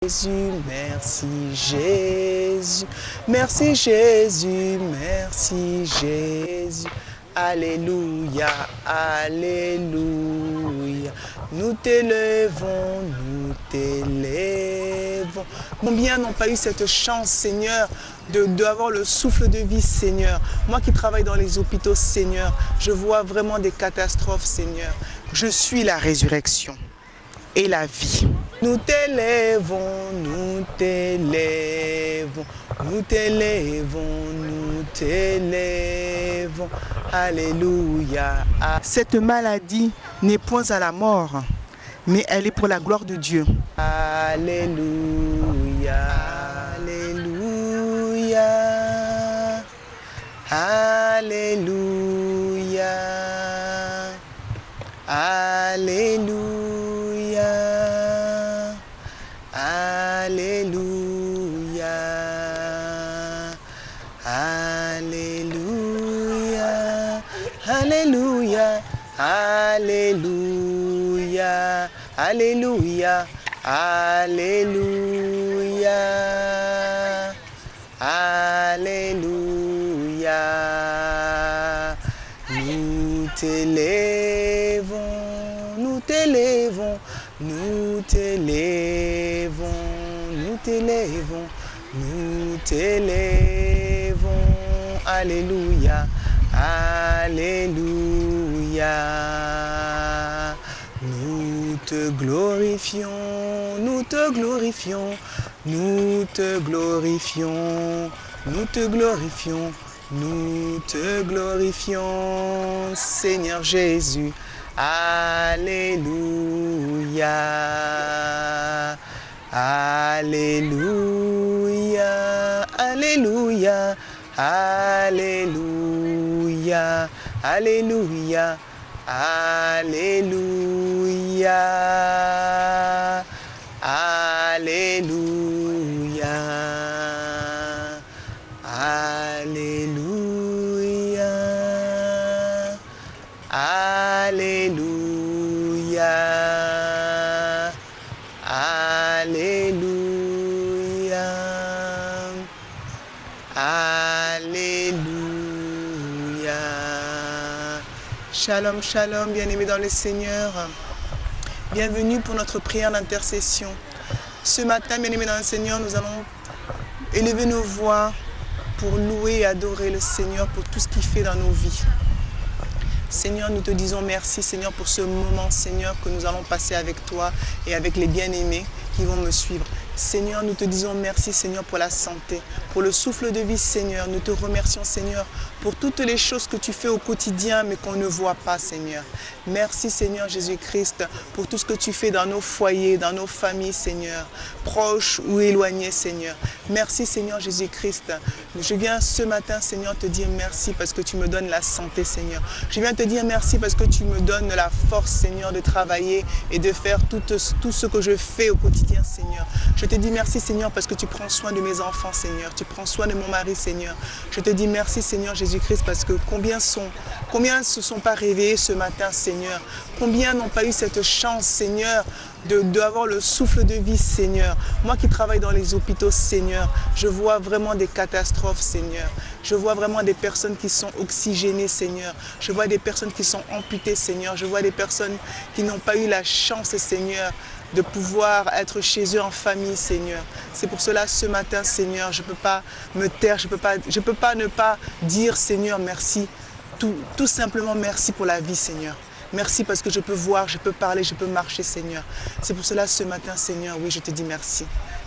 Jésus, merci Jésus, merci Jésus, merci Jésus. Alléluia, alléluia. Nous t'élèvons, nous t'élèvons. Combien n'ont pas eu cette chance, Seigneur, d'avoir le souffle de vie, Seigneur. Moi qui travaille dans les hôpitaux, Seigneur, je vois vraiment des catastrophes, Seigneur. Je suis la résurrection et la vie. Nous t'élèvons, nous t'élèvons, nous t'élèvons, nous t'élèvons. Alléluia. Cette maladie n'est point à la mort, mais elle est pour la gloire de Dieu. Alléluia, alléluia, alléluia, alléluia, alléluia, alléluia, alléluia, alléluia, alléluia, alléluia, alléluia. Nous t'élèvons, nous t'élèvons, nous t'élèvons, nous t'élèvons, nous t'élèvons. Alléluia, alléluia. Nous te glorifions, nous te glorifions, nous te glorifions, nous te glorifions, nous te glorifions, Seigneur Jésus. Alléluia, alléluia, alléluia, alléluia, alléluia, alléluia, alléluia, alléluia, alléluia, alléluia, alléluia. Shalom, shalom, bien-aimés dans le Seigneur. Bienvenue pour notre prière d'intercession. Ce matin, bien-aimés dans le Seigneur, nous allons élever nos voix pour louer et adorer le Seigneur pour tout ce qu'il fait dans nos vies. Seigneur, nous te disons merci, Seigneur, pour ce moment, Seigneur, que nous allons passer avec toi et avec les bien-aimés qui vont me suivre. Seigneur, nous te disons merci, Seigneur, pour la santé, pour le souffle de vie, Seigneur. Nous te remercions, Seigneur, pour toutes les choses que tu fais au quotidien, mais qu'on ne voit pas, Seigneur. Merci, Seigneur Jésus-Christ, pour tout ce que tu fais dans nos foyers, dans nos familles, Seigneur, proches ou éloignés, Seigneur. Merci, Seigneur Jésus-Christ. Je viens ce matin, Seigneur, te dire merci parce que tu me donnes la santé, Seigneur. Je viens te dire merci parce que tu me donnes la force, Seigneur, de travailler et de faire tout ce que je fais au quotidien, Seigneur. Je te dis merci, Seigneur, parce que tu prends soin de mes enfants, Seigneur. Tu prends soin de mon mari, Seigneur. Je te dis merci, Seigneur Jésus-Christ, parce que combien ne se sont pas réveillés ce matin, Seigneur. Combien n'ont pas eu cette chance, Seigneur, d'avoir le souffle de vie, Seigneur. Moi qui travaille dans les hôpitaux, Seigneur, je vois vraiment des catastrophes, Seigneur. Je vois vraiment des personnes qui sont oxygénées, Seigneur. Je vois des personnes qui sont amputées, Seigneur. Je vois des personnes qui n'ont pas eu la chance, Seigneur, de pouvoir être chez eux en famille, Seigneur. C'est pour cela, ce matin, Seigneur, je ne peux pas me taire, je peux pas ne pas dire, Seigneur, merci. Tout simplement, merci pour la vie, Seigneur. Merci parce que je peux voir, je peux parler, je peux marcher, Seigneur. C'est pour cela, ce matin, Seigneur, oui, je te dis merci.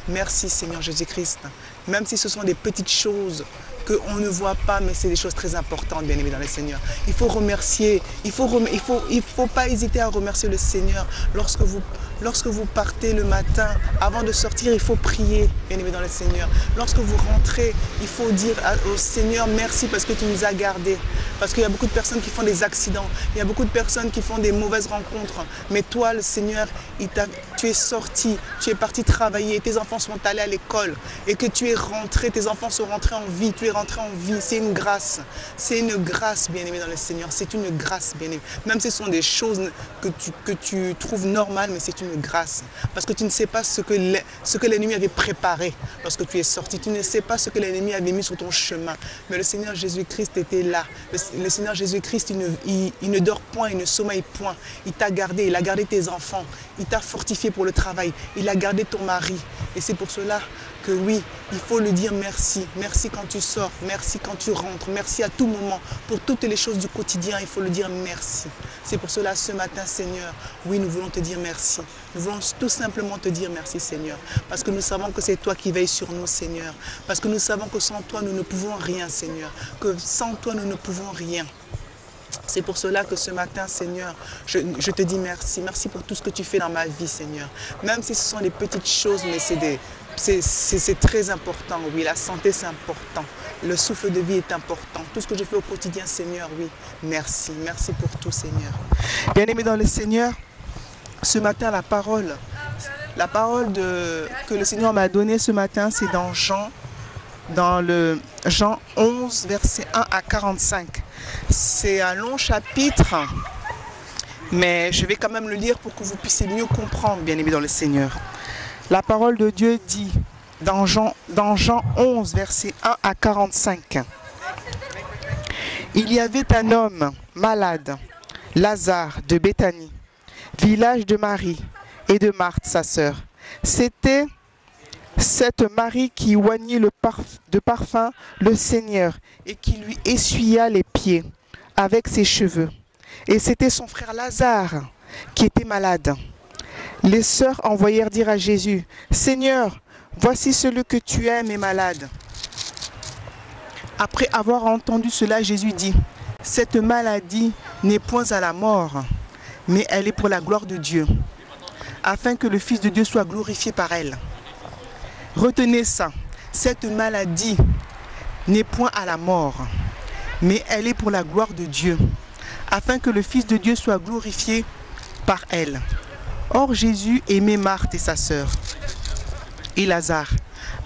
Merci, Seigneur Jésus-Christ. Même si ce sont des petites choses qu'on ne voit pas, mais c'est des choses très importantes, bien aimés dans le Seigneur. Il faut remercier, il faut pas hésiter à remercier le Seigneur. Lorsque vous partez le matin, avant de sortir, il faut prier, bien aimés dans le Seigneur. Lorsque vous rentrez, il faut dire au Seigneur merci parce que tu nous as gardés. Parce qu'il y a beaucoup de personnes qui font des accidents, il y a beaucoup de personnes qui font des mauvaises rencontres. Mais toi, le Seigneur, tu es sorti, tu es parti travailler, tes enfants sont allés à l'école et que tu es rentré, tes enfants sont rentrés en vie, tu es rentré en vie. C'est une grâce. C'est une grâce, bien-aimé dans le Seigneur. C'est une grâce, bien-aimé. Même si ce sont des choses que tu trouves normales, mais c'est une une grâce. Parce que tu ne sais pas ce que l'ennemi avait préparé lorsque tu es sorti. Tu ne sais pas ce que l'ennemi avait mis sur ton chemin. Mais le Seigneur Jésus-Christ était là. Le Seigneur Jésus-Christ, il ne dort point, il ne sommeille point. Il t'a gardé, il a gardé tes enfants. Il t'a fortifié pour le travail. Il a gardé ton mari. Et c'est pour cela que oui, il faut lui dire merci. Merci quand tu sors, merci quand tu rentres, merci à tout moment. Pour toutes les choses du quotidien, il faut le dire merci. C'est pour cela ce matin, Seigneur, oui, nous voulons te dire merci. Nous voulons tout simplement te dire merci, Seigneur. Parce que nous savons que c'est toi qui veilles sur nous, Seigneur. Parce que nous savons que sans toi, nous ne pouvons rien, Seigneur. Que sans toi, nous ne pouvons rien. C'est pour cela que ce matin, Seigneur, je te dis merci. Merci pour tout ce que tu fais dans ma vie, Seigneur. Même si ce sont des petites choses, mais c'est très important, oui. La santé, c'est important. Le souffle de vie est important. Tout ce que je fais au quotidien, Seigneur, oui. Merci. Merci pour tout, Seigneur. Bien-aimé dans le Seigneur, ce matin, la parole que le Seigneur m'a donnée ce matin, c'est dans le Jean 11, versets 1 à 45. C'est un long chapitre, mais je vais quand même le lire pour que vous puissiez mieux comprendre, bien-aimé dans le Seigneur. La parole de Dieu dit, dans Jean 11, versets 1 à 45. Il y avait un homme malade, Lazare de Béthanie, village de Marie et de Marthe, sa sœur. C'était cette Marie qui oignit de parfum le Seigneur et qui lui essuya les pieds avec ses cheveux. Et c'était son frère Lazare qui était malade. Les sœurs envoyèrent dire à Jésus, « Seigneur, voici celui que tu aimes est malade. » Après avoir entendu cela, Jésus dit, « Cette maladie n'est point à la mort, mais elle est pour la gloire de Dieu, afin que le Fils de Dieu soit glorifié par elle. » Retenez ça, cette maladie n'est point à la mort, mais elle est pour la gloire de Dieu, afin que le Fils de Dieu soit glorifié par elle. Or Jésus aimait Marthe et sa sœur, et Lazare.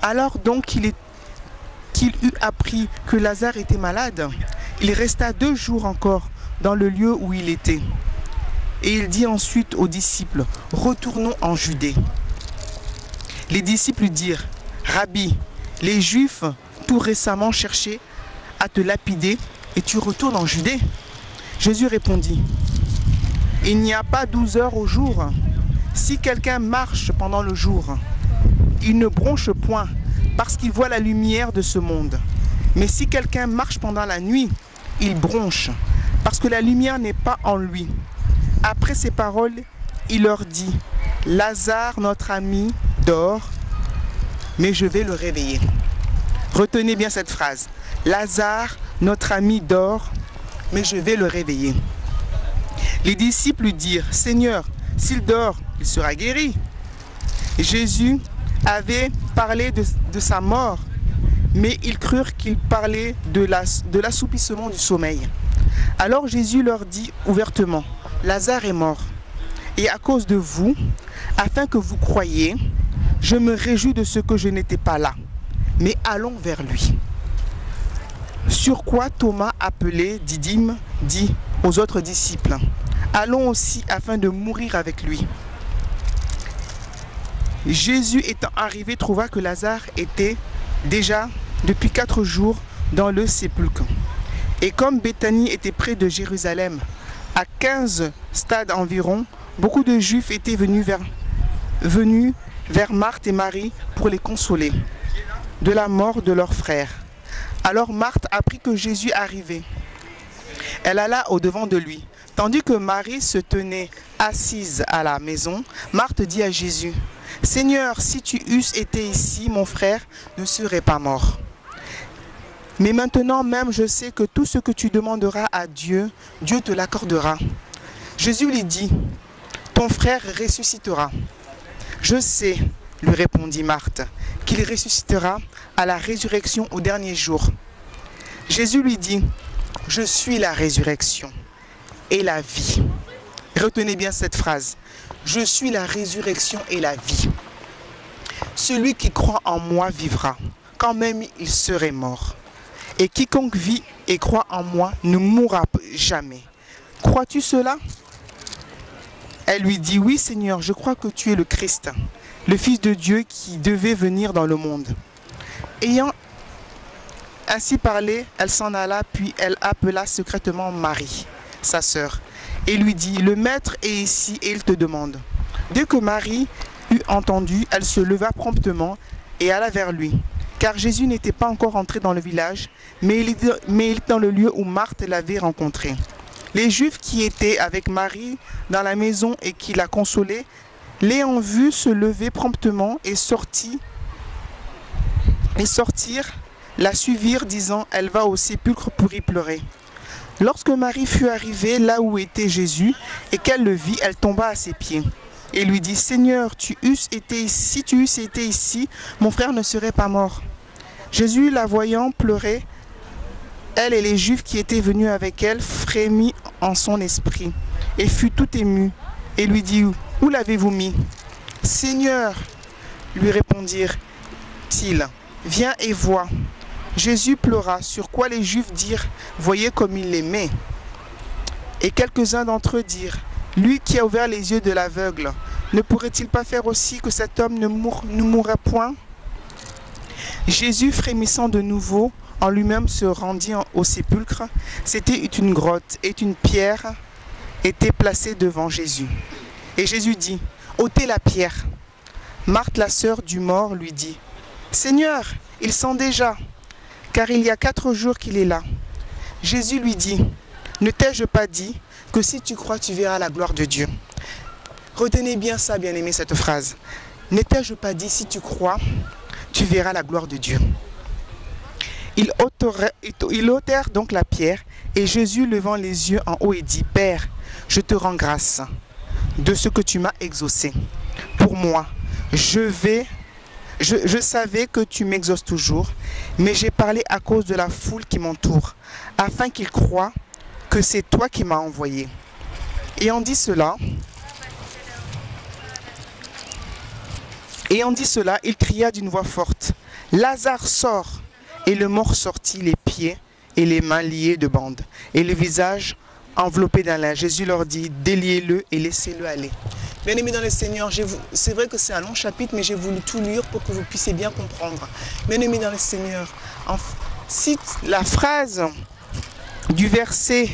Alors donc qu'il eut appris que Lazare était malade, il resta 2 jours encore dans le lieu où il était. Et il dit ensuite aux disciples, « Retournons en Judée. » Les disciples dirent, « Rabbi, les Juifs tout récemment cherchaient à te lapider et tu retournes en Judée ?» Jésus répondit, « Il n'y a pas 12 heures au jour. Si quelqu'un marche pendant le jour, il ne bronche point parce qu'il voit la lumière de ce monde. Mais si quelqu'un marche pendant la nuit, il bronche parce que la lumière n'est pas en lui. » Après ces paroles, il leur dit, « Lazare, notre ami, dort, mais je vais le réveiller. » Retenez bien cette phrase. « Lazare, notre ami, dort, mais je vais le réveiller. » Les disciples lui dirent, « Seigneur, s'il dort, il sera guéri. » Jésus avait parlé de sa mort, mais ils crurent qu'il parlait de l'assoupissement du sommeil. Alors Jésus leur dit ouvertement, « Lazare est mort, et à cause de vous, afin que vous croyiez, je me réjouis de ce que je n'étais pas là, mais allons vers lui. » Sur quoi Thomas, appelé Didyme, dit aux autres disciples, « Allons aussi afin de mourir avec lui. » Jésus étant arrivé trouva que Lazare était déjà depuis 4 jours dans le sépulcre. Et comme Béthanie était près de Jérusalem, à 15 stades environ, beaucoup de Juifs étaient venus vers Marthe et Marie pour les consoler de la mort de leur frère. Alors Marthe apprit que Jésus arrivait. Elle alla au-devant de lui. Tandis que Marie se tenait assise à la maison, Marthe dit à Jésus, « Seigneur, si tu eusses été ici, mon frère ne serait pas mort. Mais maintenant même, je sais que tout ce que tu demanderas à Dieu, Dieu te l'accordera. » Jésus lui dit, « Ton frère ressuscitera. » « Je sais, lui répondit Marthe, qu'il ressuscitera à la résurrection au dernier jour. » Jésus lui dit, « Je suis la résurrection et la vie. » Retenez bien cette phrase. « Je suis la résurrection et la vie. Celui qui croit en moi vivra, quand même il serait mort. Et quiconque vit et croit en moi ne mourra jamais. Crois-tu cela ? » Elle lui dit, oui Seigneur, je crois que tu es le Christ, le Fils de Dieu qui devait venir dans le monde. Ayant ainsi parlé, elle s'en alla, puis elle appela secrètement Marie, sa sœur, et lui dit, le maître est ici et il te demande. Dès que Marie eut entendu, elle se leva promptement et alla vers lui. Car Jésus n'était pas encore entré dans le village, mais il était dans le lieu où Marthe l'avait rencontré. Les Juifs qui étaient avec Marie dans la maison et qui la consolaient, l'ayant vue se lever promptement et sortirent, la suivirent, disant, elle va au sépulcre pour y pleurer. Lorsque Marie fut arrivée là où était Jésus et qu'elle le vit, elle tomba à ses pieds et lui dit, Seigneur, si tu eusses été ici, mon frère ne serait pas mort. Jésus, la voyant pleurer, elle et les Juifs qui étaient venus avec elle, frémit en son esprit et fut tout ému et lui dit, où l'avez-vous mis? Seigneur, lui répondirent-ils, viens et vois. Jésus pleura, sur quoi les Juifs dirent, voyez comme il l'aimait. Et quelques-uns d'entre eux dirent, lui qui a ouvert les yeux de l'aveugle, ne pourrait-il pas faire aussi que cet homme ne mourra point? Jésus, frémissant de nouveau, en lui-même se rendit au sépulcre. C'était une grotte et une pierre était placée devant Jésus. Et Jésus dit, ôtez la pierre. Marthe, la sœur du mort, lui dit, Seigneur, il sent déjà, car il y a 4 jours qu'il est là. Jésus lui dit, ne t'ai-je pas dit que si tu crois, tu verras la gloire de Dieu? Retenez bien ça, bien-aimé, cette phrase. Ne t'ai-je pas dit, si tu crois, tu verras la gloire de Dieu. Ils ôtèrent donc la pierre, et Jésus, levant les yeux en haut, et dit, Père, je te rends grâce de ce que tu m'as exaucé. Pour moi, je savais que tu m'exauces toujours, mais j'ai parlé à cause de la foule qui m'entoure, afin qu'ils croient que c'est toi qui m'as envoyé. Ayant dit cela, il cria d'une voix forte, Lazare sort! Et le mort sortit, les pieds et les mains liés de bandes, et le visage enveloppé d'un linge. Jésus leur dit, déliez-le et laissez-le aller. Bien-aimés dans le Seigneur, c'est vrai que c'est un long chapitre, mais j'ai voulu tout lire pour que vous puissiez bien comprendre. Bien-aimés dans le Seigneur, cite la phrase du verset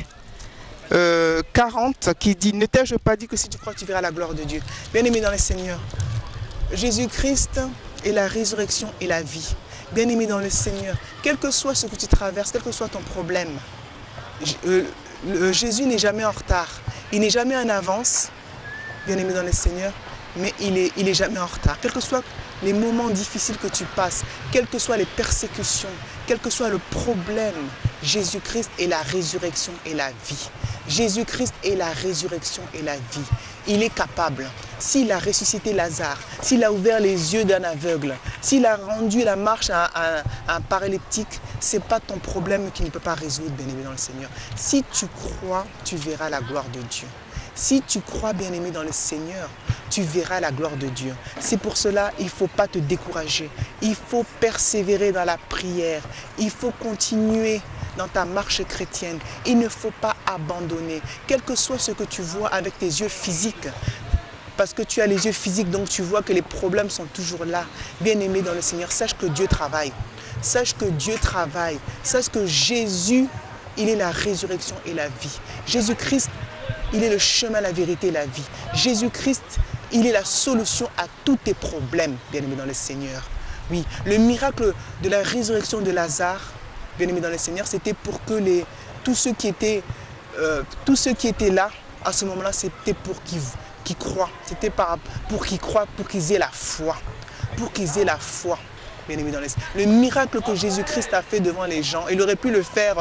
40 qui dit, ne t'ai-je pas dit que si tu crois, tu verras la gloire de Dieu. Bien-aimés dans le Seigneur, Jésus-Christ est la résurrection et la vie. Bien-aimé dans le Seigneur, quel que soit ce que tu traverses, quel que soit ton problème, Jésus n'est jamais en retard. Il n'est jamais en avance, bien-aimé dans le Seigneur, mais il est jamais en retard. Quels que soient les moments difficiles que tu passes, quelles que soient les persécutions, quel que soit le problème, Jésus-Christ est la résurrection et la vie. Jésus-Christ est la résurrection et la vie. Il est capable. S'il a ressuscité Lazare, s'il a ouvert les yeux d'un aveugle, s'il a rendu la marche à un paralytique, ce n'est pas ton problème qui ne peut pas résoudre, bien-aimé dans le Seigneur. Si tu crois, tu verras la gloire de Dieu. Si tu crois, bien-aimé dans le Seigneur, tu verras la gloire de Dieu. C'est pour cela qu'il ne faut pas te décourager. Il faut persévérer dans la prière. Il faut continuer dans ta marche chrétienne. Il ne faut pas abandonner. Quel que soit ce que tu vois avec tes yeux physiques, parce que tu as les yeux physiques, donc tu vois que les problèmes sont toujours là. Bien-aimé dans le Seigneur, sache que Dieu travaille. Sache que Dieu travaille. Sache que Jésus, il est la résurrection et la vie. Jésus-Christ, il est le chemin, la vérité et la vie. Jésus-Christ, il est la solution à tous tes problèmes, bien-aimé dans le Seigneur. Oui, le miracle de la résurrection de Lazare, bien-aimé dans le Seigneur, c'était pour que tous ceux qui étaient là, à ce moment-là, c'était pour qu'ils croient. C'était pour qu'ils croient, pour qu'ils aient la foi. Pour qu'ils aient la foi, bien-aimé dans le Seigneur. Le miracle que Jésus-Christ a fait devant les gens, il aurait pu le faire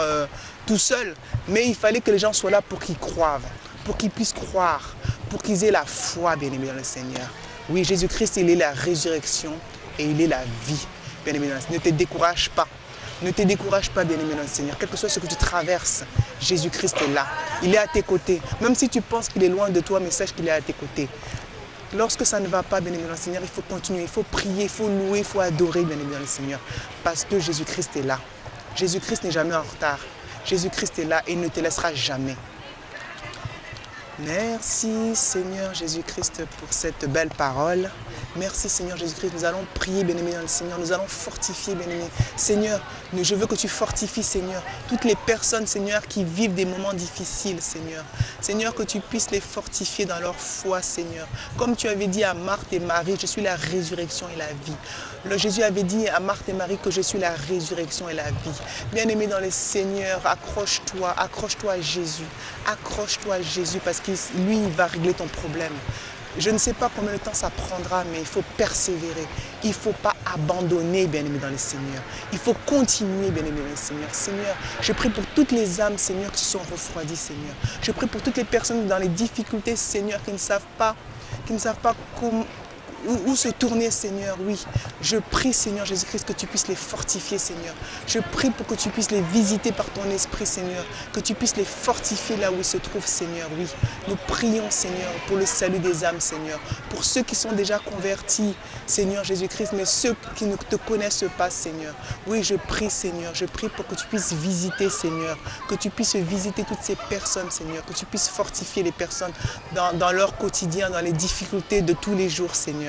tout seul, mais il fallait que les gens soient là pour qu'ils croient, pour qu'ils puissent croire, pour qu'ils aient la foi, bien-aimé dans le Seigneur. Oui, Jésus-Christ, il est la résurrection et il est la vie, bien-aimé dans le Seigneur. Ne te décourage pas. Ne te décourage pas, bien-aimé dans le Seigneur. Quel que soit ce que tu traverses, Jésus-Christ est là. Il est à tes côtés. Même si tu penses qu'il est loin de toi, mais sache qu'il est à tes côtés. Lorsque ça ne va pas, bien-aimé dans le Seigneur, il faut continuer, il faut prier, il faut louer, il faut adorer, bien-aimé dans le Seigneur. Parce que Jésus-Christ est là. Jésus-Christ n'est jamais en retard. Jésus-Christ est là et il ne te laissera jamais. Merci Seigneur Jésus-Christ pour cette belle parole. Merci Seigneur Jésus-Christ, nous allons prier, bien-aimé dans le Seigneur, nous allons fortifier, bien-aimé. Seigneur, je veux que tu fortifies, Seigneur, toutes les personnes, Seigneur, qui vivent des moments difficiles, Seigneur. Seigneur, que tu puisses les fortifier dans leur foi, Seigneur. Comme tu avais dit à Marthe et Marie, je suis la résurrection et la vie. Le Jésus avait dit à Marthe et Marie que je suis la résurrection et la vie. Bien-aimé dans le Seigneur, accroche-toi à Jésus. Accroche-toi à Jésus parce que lui, il va régler ton problème. Je ne sais pas combien de temps ça prendra, mais il faut persévérer. Il ne faut pas abandonner, bien-aimé dans le Seigneur. Il faut continuer, bien-aimé dans le Seigneur. Seigneur, je prie pour toutes les âmes, Seigneur, qui sont refroidies, Seigneur. Je prie pour toutes les personnes dans les difficultés, Seigneur, qui ne savent pas comment... Où se tourner, Seigneur, oui. Je prie, Seigneur Jésus-Christ, que tu puisses les fortifier, Seigneur. Je prie pour que tu puisses les visiter par ton esprit, Seigneur. Que tu puisses les fortifier là où ils se trouvent, Seigneur, oui. Nous prions, Seigneur, pour le salut des âmes, Seigneur. Pour ceux qui sont déjà convertis, Seigneur Jésus-Christ, mais ceux qui ne te connaissent pas, Seigneur. Oui, je prie, Seigneur. Je prie pour que tu puisses visiter, Seigneur. Que tu puisses visiter toutes ces personnes, Seigneur. Que tu puisses fortifier les personnes dans leur quotidien, dans les difficultés de tous les jours, Seigneur.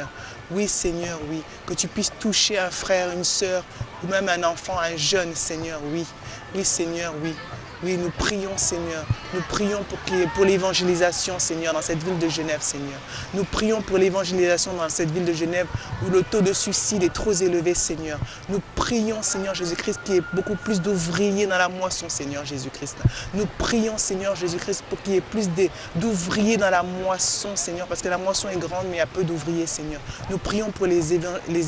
Oui, Seigneur, oui. Que tu puisses toucher un frère, une sœur, ou même un enfant, un jeune, Seigneur, oui. Oui, Seigneur, oui. Oui, nous prions, Seigneur. Nous prions pour l'évangélisation, Seigneur, dans cette ville de Genève, Seigneur. Nous prions pour l'évangélisation dans cette ville de Genève où le taux de suicide est trop élevé, Seigneur. Nous prions, Seigneur Jésus-Christ, qu'il y ait beaucoup plus d'ouvriers dans la moisson, Seigneur Jésus-Christ. Nous prions, Seigneur Jésus-Christ, pour qu'il y ait plus d'ouvriers dans la moisson, Seigneur, parce que la moisson est grande, mais il y a peu d'ouvriers, Seigneur. Nous prions pour les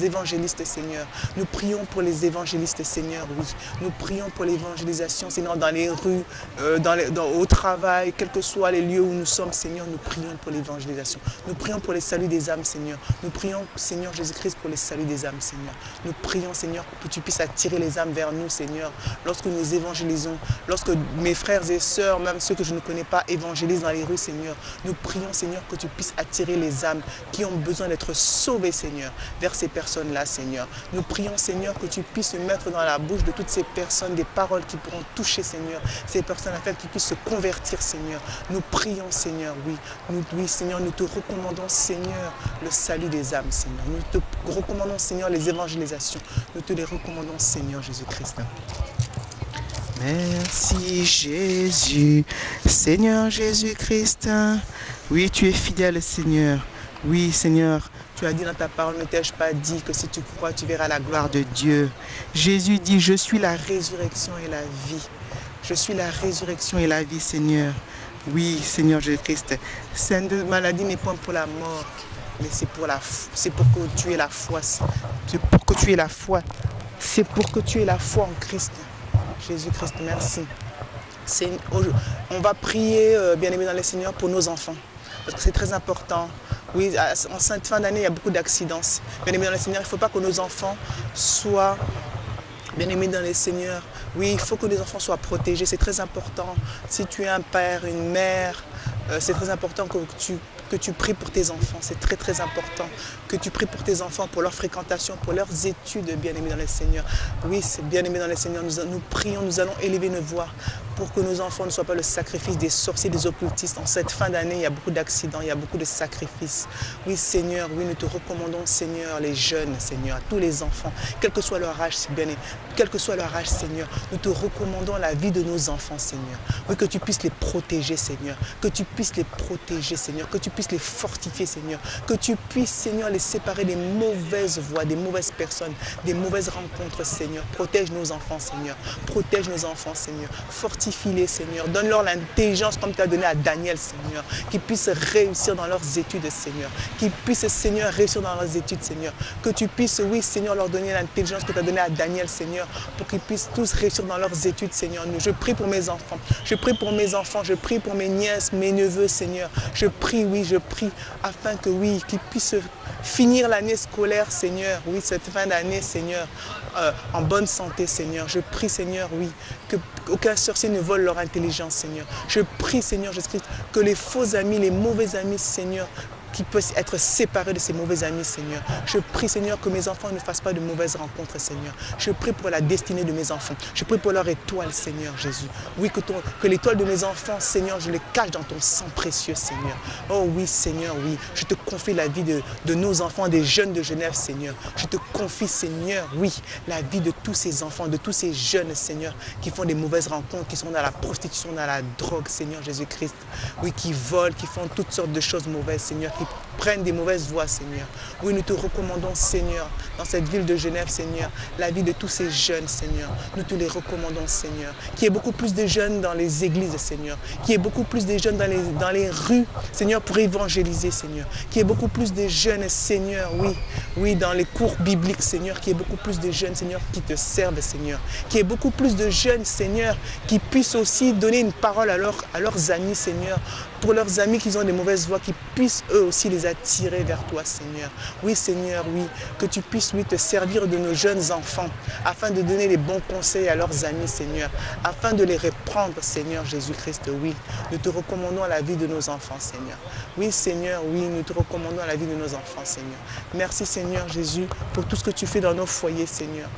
évangélistes, Seigneur. Nous prions pour les évangélistes, Seigneur, oui. Nous prions pour l'évangélisation, Seigneur, dans les rues, au travail, quels que soient les lieux où nous sommes, Seigneur, nous prions pour l'évangélisation. Nous prions pour les saluts des âmes, Seigneur. Nous prions, Seigneur Jésus-Christ, pour les saluts des âmes, Seigneur. Nous prions, Seigneur, que tu puisses attirer les âmes vers nous, Seigneur, lorsque nous évangélisons, lorsque mes frères et sœurs, même ceux que je ne connais pas, évangélisent dans les rues, Seigneur. Nous prions, Seigneur, que tu puisses attirer les âmes qui ont besoin d'être sauvées, Seigneur, vers ces personnes-là, Seigneur. Nous prions, Seigneur, que tu puisses mettre dans la bouche de toutes ces personnes des paroles qui pourront toucher, Seigneur, ces personnes afin qu'ils puissent se convertir, Seigneur. Nous prions, Seigneur, oui. Oui, Seigneur, nous te recommandons, Seigneur, le salut des âmes, Seigneur. Nous te recommandons, Seigneur, les évangélisations. Nous te les recommandons, Seigneur Jésus-Christ. Merci Jésus, Seigneur Jésus-Christ. Oui, tu es fidèle, Seigneur. Oui, Seigneur, tu as dit dans ta parole, ne t'ai-je pas dit que si tu crois, tu verras la gloire de Dieu. Jésus dit, je suis la résurrection et la vie. Je suis la résurrection et la vie, Seigneur. Oui, Seigneur Jésus-Christ. Cette maladie n'est pas pour la mort, mais c'est pour que tu aies la foi. C'est pour que tu aies la foi. C'est pour que tu aies la foi en Christ. Jésus-Christ, merci. On va prier, bien-aimés dans le Seigneur, pour nos enfants. Parce que c'est très important. Oui, en cette fin d'année, il y a beaucoup d'accidents. Bien-aimés dans le Seigneur, il ne faut pas que nos enfants soient bien-aimés dans le Seigneur. Oui, il faut que les enfants soient protégés. C'est très important. Si tu es un père, une mère, c'est très important que tu pries pour tes enfants. C'est très, très important que tu pries pour tes enfants, pour leur fréquentation, pour leurs études, bien-aimés dans le Seigneur. Oui, c'est bien-aimés dans le Seigneur. Nous prions, nous allons élever nos voix pour que nos enfants ne soient pas le sacrifice des sorciers, des occultistes. En cette fin d'année, il y a beaucoup d'accidents, il y a beaucoup de sacrifices. Oui, Seigneur, oui, nous te recommandons, Seigneur, les jeunes, Seigneur, tous les enfants, quel que soit leur âge, bien-aimés, quel que soit leur âge, Seigneur, nous te recommandons la vie de nos enfants, Seigneur. Oui, que tu puisses les protéger, Seigneur, que tu puisses les protéger, Seigneur, que tu puisses les fortifier, Seigneur, que tu puisses, Seigneur, les séparer des mauvaises voies, des mauvaises personnes, des mauvaises rencontres, Seigneur. Protège nos enfants, Seigneur. Protège nos enfants, Seigneur. Fortifie-les, Seigneur. Donne-leur l'intelligence comme tu as donné à Daniel, Seigneur. Qu'ils puissent réussir dans leurs études, Seigneur. Qu'ils puissent, Seigneur, réussir dans leurs études, Seigneur. Que tu puisses, oui, Seigneur, leur donner l'intelligence que tu as donnée à Daniel, Seigneur, pour qu'ils puissent tous réussir dans leurs études, Seigneur. Je prie pour mes enfants. Je prie pour mes enfants. Je prie pour mes nièces, mes neveux, Seigneur. Je prie, oui, je prie afin que, oui, qu'ils puissent finir l'année scolaire, Seigneur. Oui, cette fin d'année, Seigneur, en bonne santé, Seigneur. Je prie, Seigneur, oui, qu'aucun sorcier ne vole leur intelligence, Seigneur. Je prie, Seigneur Jésus-Christ, que les faux amis, les mauvais amis, Seigneur, qui peut être séparé de ses mauvais amis, Seigneur. Je prie, Seigneur, que mes enfants ne fassent pas de mauvaises rencontres, Seigneur. Je prie pour la destinée de mes enfants. Je prie pour leur étoile, Seigneur Jésus. Oui, que l'étoile de mes enfants, Seigneur, je les cache dans ton sang précieux, Seigneur. Oh oui, Seigneur, oui. Je te confie la vie de nos enfants, des jeunes de Genève, Seigneur. Je te confie, Seigneur, oui, la vie de tous ces enfants, de tous ces jeunes, Seigneur, qui font des mauvaises rencontres, qui sont dans la prostitution, dans la drogue, Seigneur Jésus-Christ. Oui, qui volent, qui font toutes sortes de choses mauvaises, Seigneur, qui prennent des mauvaises voies, Seigneur. Oui, nous te recommandons, Seigneur, dans cette ville de Genève, Seigneur, la vie de tous ces jeunes, Seigneur. Nous te les recommandons, Seigneur. Qu'il y ait beaucoup plus de jeunes dans les églises, Seigneur. Qu'il y ait beaucoup plus de jeunes dans les rues, Seigneur, pour évangéliser, Seigneur. Qu'il y ait beaucoup plus de jeunes, Seigneur, oui, oui, dans les cours bibliques, Seigneur. Qu'il y ait beaucoup plus de jeunes, Seigneur, qui te servent, Seigneur. Qu'il y ait beaucoup plus de jeunes, Seigneur, qui puissent aussi donner une parole à leurs amis, Seigneur. Pour leurs amis qui ont des mauvaises voies, qui puissent eux aussi les attirer vers toi, Seigneur. Oui, Seigneur, oui, que tu puisses, oui, te servir de nos jeunes enfants, afin de donner les bons conseils à leurs amis, Seigneur, afin de les reprendre, Seigneur Jésus-Christ, oui. Nous te recommandons à la vie de nos enfants, Seigneur. Oui, Seigneur, oui, nous te recommandons à la vie de nos enfants, Seigneur. Merci, Seigneur Jésus, pour tout ce que tu fais dans nos foyers, Seigneur.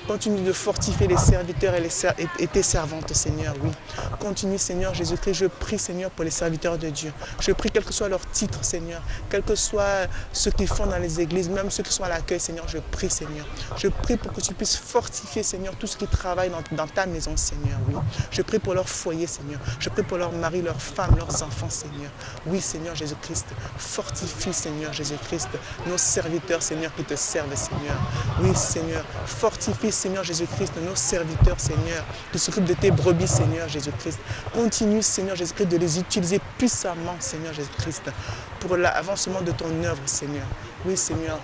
Continue de fortifier les serviteurs et tes servantes, Seigneur, oui. Continue, Seigneur Jésus-Christ, je prie, Seigneur, pour les serviteurs de Dieu. Je prie, quel que soit leur titre, Seigneur, quel que soit ce qu'ils font dans les églises, même ceux qui sont à l'accueil, Seigneur, je prie, Seigneur. Je prie pour que tu puisses fortifier, Seigneur, tout ce qui travaille dans ta maison, Seigneur, oui. Je prie pour leur foyer, Seigneur. Je prie pour leurs maris, leurs femmes, leurs enfants, Seigneur. Oui, Seigneur Jésus-Christ, fortifie, Seigneur Jésus-Christ, nos serviteurs, Seigneur, qui te servent, Seigneur. Oui, Seigneur, fortifie, Seigneur Jésus-Christ, nos serviteurs, Seigneur, qui s'occupent de tes brebis, Seigneur Jésus-Christ. Continue, Seigneur Jésus-Christ, de les utiliser puissamment, Seigneur Jésus-Christ, pour l'avancement de ton œuvre, Seigneur. Oui, Seigneur.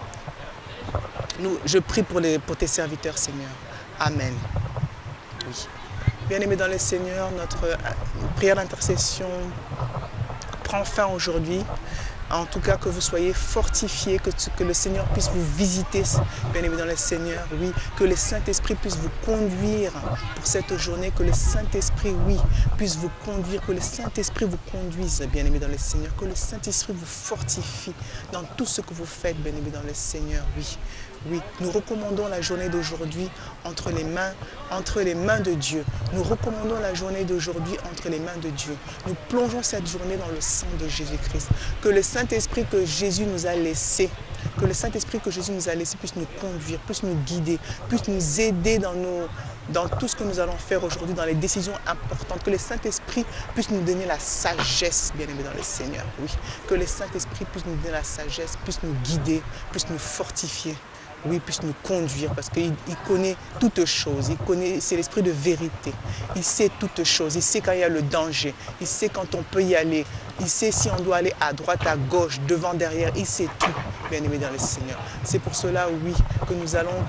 Je prie pour tes serviteurs, Seigneur. Amen. Oui. Bien-aimés dans le Seigneur, notre prière d'intercession prend fin aujourd'hui. En tout cas, que vous soyez fortifiés, que le Seigneur puisse vous visiter, bien-aimés dans le Seigneur, oui. Que le Saint-Esprit puisse vous conduire pour cette journée, que le Saint-Esprit, oui, puisse vous conduire, que le Saint-Esprit vous conduise, bien-aimés dans le Seigneur, que le Saint-Esprit vous fortifie dans tout ce que vous faites, bien-aimés dans le Seigneur, oui. Oui, nous recommandons la journée d'aujourd'hui entre les mains de Dieu. Nous recommandons la journée d'aujourd'hui entre les mains de Dieu. Nous plongeons cette journée dans le sang de Jésus-Christ. Que le Saint-Esprit que Jésus nous a laissé, puisse nous conduire, puisse nous guider, puisse nous aider dans tout ce que nous allons faire aujourd'hui, dans les décisions importantes. Que le Saint-Esprit puisse nous donner la sagesse, bien-aimés dans le Seigneur. Oui, que le Saint-Esprit puisse nous donner la sagesse, puisse nous guider, puisse nous fortifier. Oui, puisse nous conduire, parce qu'il connaît toutes choses. C'est l'esprit de vérité. Il sait toutes choses. Il sait quand il y a le danger. Il sait quand on peut y aller. Il sait si on doit aller à droite, à gauche, devant, derrière. Il sait tout, bien-aimé dans le Seigneur. C'est pour cela, oui, que nous allons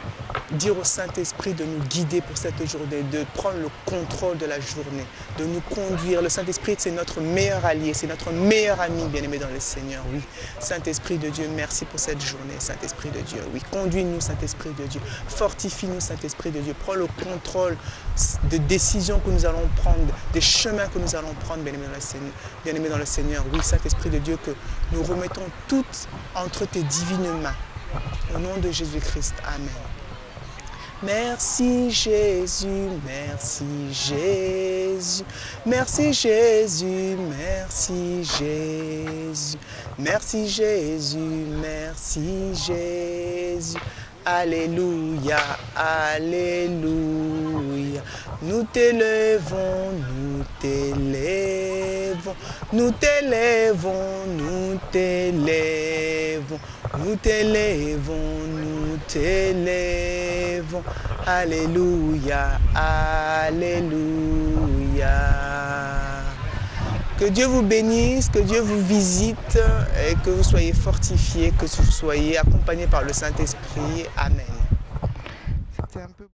dire au Saint-Esprit de nous guider pour cette journée, de prendre le contrôle de la journée, de nous conduire. Le Saint-Esprit, c'est notre meilleur allié, c'est notre meilleur ami, bien-aimé dans le Seigneur, oui. Saint-Esprit de Dieu, merci pour cette journée, Saint-Esprit de Dieu, oui. Conduis-nous, Saint-Esprit de Dieu. Fortifie-nous, Saint-Esprit de Dieu. Prends le contrôle des décisions que nous allons prendre, des chemins que nous allons prendre, bien-aimé dans le Seigneur, oui. Saint-Esprit de Dieu, que nous remettons toutes entre tes divines mains. Au nom de Jésus-Christ, amen. Merci Jésus, merci Jésus, merci Jésus, merci Jésus, merci Jésus, merci Jésus. Alléluia, alléluia. Nous t'élèvons, nous t'élèvons, nous t'élèvons, nous t'élèvons, nous t'élèvons, nous t'élèvons. Alléluia, alléluia. Que Dieu vous bénisse, que Dieu vous visite et que vous soyez fortifiés, que vous soyez accompagnés par le Saint-Esprit. Amen.